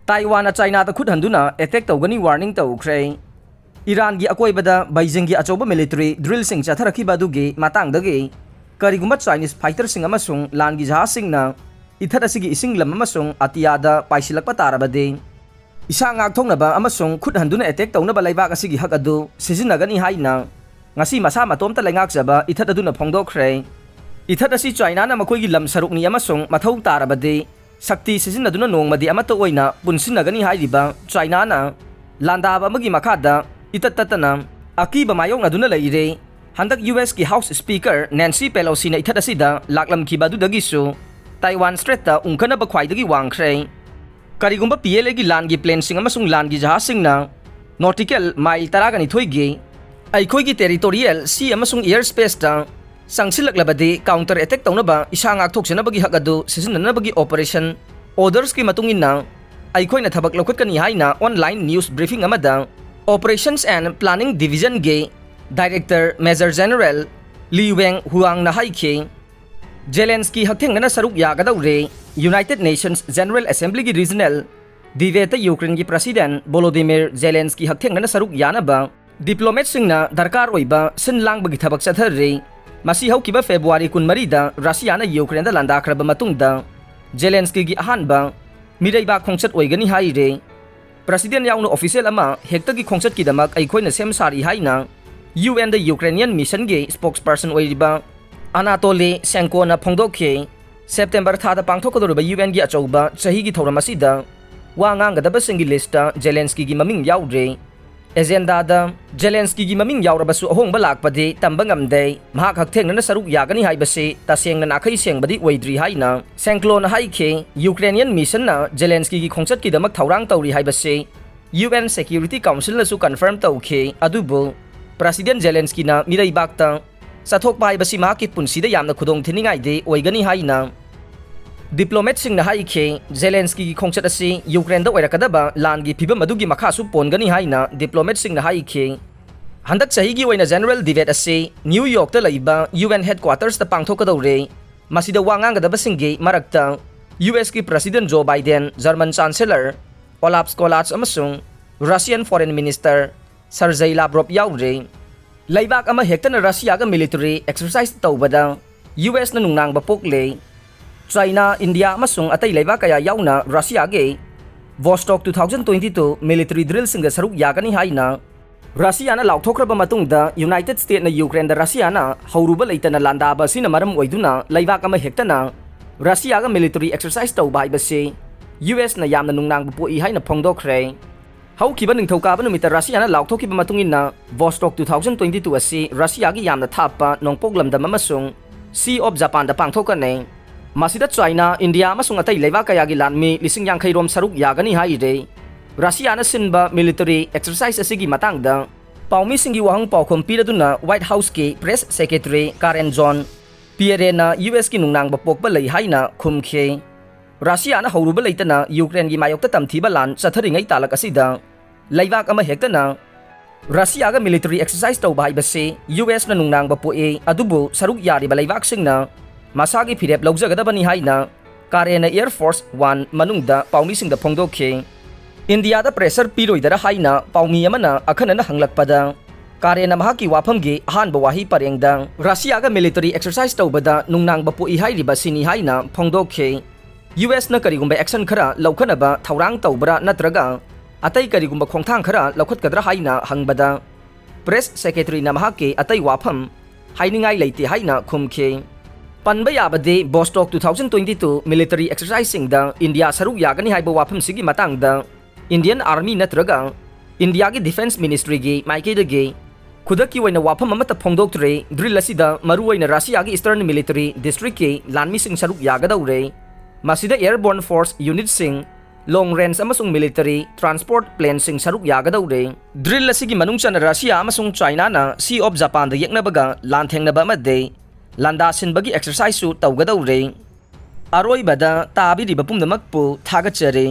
Taiwan China खुद हंदुना attack तौगनी वार्निंग तौख्रे इरान की अकोइबदा बीजिंग की अचौब मिलिटरी ड्रिल सिंह चथरखिबदुगी मातांगदगी करिगुम चाइनीज फाइटर सिंह अमसुंग लान की जहाज सिंहना इथर असिगी इसिंग लम अमसुंग अतियादा पाइसिलक तारबदे इसा ngakthognaba amasung khut handuna attack tawnaba laibak asigi hak adu sizinagani haina ngasi masa matomta laingakjaba ithat aduna phongdokhre ithat asi China na makoi gi lam sarukni amasung mathau tarabade sakti sizinaduna nongmadi amato oina punsinagani hairiba China na landaba amagi makhada itat tatana akiba mayong aduna leire handak US ki House Speaker Nancy Pelosi na ithat asida laklam khibadu dagisu Taiwan Strait ta ungkana ba khwaidagi wangkhre करिगुंबा PLA की लान की plane Singh अमसुंग लान की जहाज सिंह ना nautical mile तरागनी थोइगे अखोई की territorial सी अमसुंग air space ता संगसिलकलबदे काउंटर अटैक तौनबा इसा ngakthoksनबगी हक अदु सिजननबगी ऑपरेशन ऑर्डर्स की मतुंगिना अखोइना थबक लौखटकनी हाइना ऑनलाइन न्यूज ब्रीफिंग अमदा ऑपरेशंस एंड प्लानिंग डिवीजन गे director major general Li Weng Huang ना हाइखे जेलेंस्की हकथेंगना सरुक यागदौरे यूनाइटेड नेशंस जनरल असेंबली की रीजनल डिबेट यूक्रेन की प्रेसिडेंट वोलोदिमिर जेलेंस्की हकथेंगना सरुक यानबा डिप्लोमेट सिंगना दरकार ओइबा सिनलांगबगी थबक चथरे मसी हौकिबा फेब्रुवारी 13 दा रशियाना यूक्रेन दा लांदाखरबा मतुंगदा जेलेंस्की की अहानबा मिरैबा खोंचत ओइगनी हाइरे प्रेसिडेंट याउनो ऑफिशियल अमा हेक्तगी खोंचत की दमक अखोइना सेम सारी हाइना यूएन दा यूक्रेनियन मिशन गे स्पोक्सपर्सन ओइरिबा अनातोली सेंकोना फोंदोखे सेप्टेम्बर थादा पांथोकदोरबा यूएन की अचौबा चही की थौरम असिदा वा ngangadabasinggi lista जेलेंस्की की ममिंग याउरे एजेंडादा जेलेंस्की की ममिंग याउरबसु अहोंगबा लाकपदे तंबा ngamde mahak hakthengna saruk yagani haibase tasengna nakhai sengbadi oidri haina सेंक्लोन हाइखे यूक्रेनियन मिशन ना जेलेंस्की की खोंचत की दमक थौरांग तौरी हाइबसे यूएन सिक्योरिटी काउंसिल नसु कन्फर्म तौखे अदुबो प्रेसिडेंट जेलेंस्की ना मिरैबाक्ता सथोक पाइबसी मा की पुनसीदा यामना खुदोंग थिनिंगाइदे ओइगनी हाइना डिप्लोमेट सिंगना हाइखे जेलेंस्की की खोंचत असि यूक्रेन दा ओइरकदबा लान की फिबम अदुगी मखासु पोनगनी हाइना डिप्लोमेट सिंगना हाइखे हंदक चही की ओइना जनरल डिबेट असि न्यूयॉर्क ता लइबा यूएन हेडक्वार्टर्स ता पांगथोकदौरे मसिदा वांगांगदबसिंगे मरक्ता यूएस की president Joe Biden German chancellor Olaf Scholz अमसुंग Russian foreign minister Sergei Lavrov याउरे लैबाक अमा हेक्तन रशिया का मिलिटरी एक्सरसाइज तौबदा यूएस न नुंगनांग बपोकले चाइना इंडिया अमसुंग अतै लैबाक कया याउना रशिया गे वोस्टॉक 2022 मिलिटरी ड्रिल सिंग सरुक यागनी हाइना रशिया न लाउथोख्रबा मतुंगदा यूनाइटेड स्टेट न यूक्रेन द रशिया न हौरुबा लैतना लांदाबा सिन मरम ओइदुना लैबाक अमा हेक्तना रशिया का मिलिटरी एक्सरसाइज तौबा हाइबसे यूएस न यामना नुंगनांग बपोई हाइना फोंगदोख्रे हौकिबा निंगथौकाबा नुमिता रशियाना लाउथोकिबा मतुंगिना वोस्टॉक 2022 असि रशियागी यामना थापा नोंपोक लमदम अमसुंग सी ऑफ जापान दा पांगथोकने मसिदा चाइना इंडिया अमसुंग अतै लैबा कयागी लानमी लिसिंग यांखै रोम सरुक यागनी हाइरे रशियाना सिनबा मिलिटरी एक्सरसाइज असिगी मतंगदा पाउमी सिंगी वहंग पाउखम पिरदुना व्हाइट हाउस के प्रेस सेक्रेटरी कारेन जॉन पियरेना यूएस की नुंगनांग बपोकबा लै हाइना खुमखे रशियाना हौरुबा लैतना यूक्रेन की मायोक्ता तमथीबा लान चथरिङै तालक असिदा लैबाक अमा हेक्तना रशिया का मिलिटरी एक्सरसाइज तौबा हाइबसे यूएस न नुंगनांग बपोए अदुबु सरुक यारिबा लैबाक सिंगना मसागी फिरेप लौजगदबनी हाइना कारेना एयर फोर्स 1 मनुंगदा पाउमी सिंगदा फोंगदोखे इंडिया दा प्रेशर पिरोइदरा हाइना पाउमी अमना अखनना हंगलकपदा कारेना महाकी वाफमगे अहानबा वाही परेंगदा रशिया का मिलिटरी एक्सरसाइज तौबदा नुंगनांग बपोई हाइरिबा सिनी हाइना फोंगदोखे यूएस न करिगुंबा एक्शन खरा लौखनबा थौरांग तौबरा नत्रगा अतै करिगुंबा खोंथांग खरा लौखतकदरा हाइना हंगबदा प्रेस सेक्रेटरी न महाके अतै वाफम हाइनिंगाई लैते हाइना खुमखे पनबा याबदे वोस्टॉक 2022 मिलिटरी एक्सरसाइजिंग दा इंडिया सरुक यागनी हाइबा वाफम सिगी मतंगदा इंडियन आर्मी नत्रगा इंडिया की डिफेंस मिनिस्ट्री गी माइकेदगे खुदकी ओइना वाफम अमता फोंदोक्तरे ड्रिल असिदा मरु ओइना रशिया की ईस्टर्न मिलिटरी डिस्ट्रिक्ट के लानमी सिंग सरुक यागदौरे मसिदा एयरबोर्न फोर्स यूनिट सिंग लॉन्ग रेंज अमसुंग मिलिटरी ट्रांसपोर्ट प्लेन सिंग सरुक यागदौरे ड्रिल असिगी मनुंग चन रशिया अमसुंग चाइना ना सी ऑफ जापान द यeknabaga लांथेंगनबा अमदे लांदा सिनबगी एक्सरसाइज सु तौगदौरे अरोइबदा ताबिरिबा पुमदमकपु थागचरे।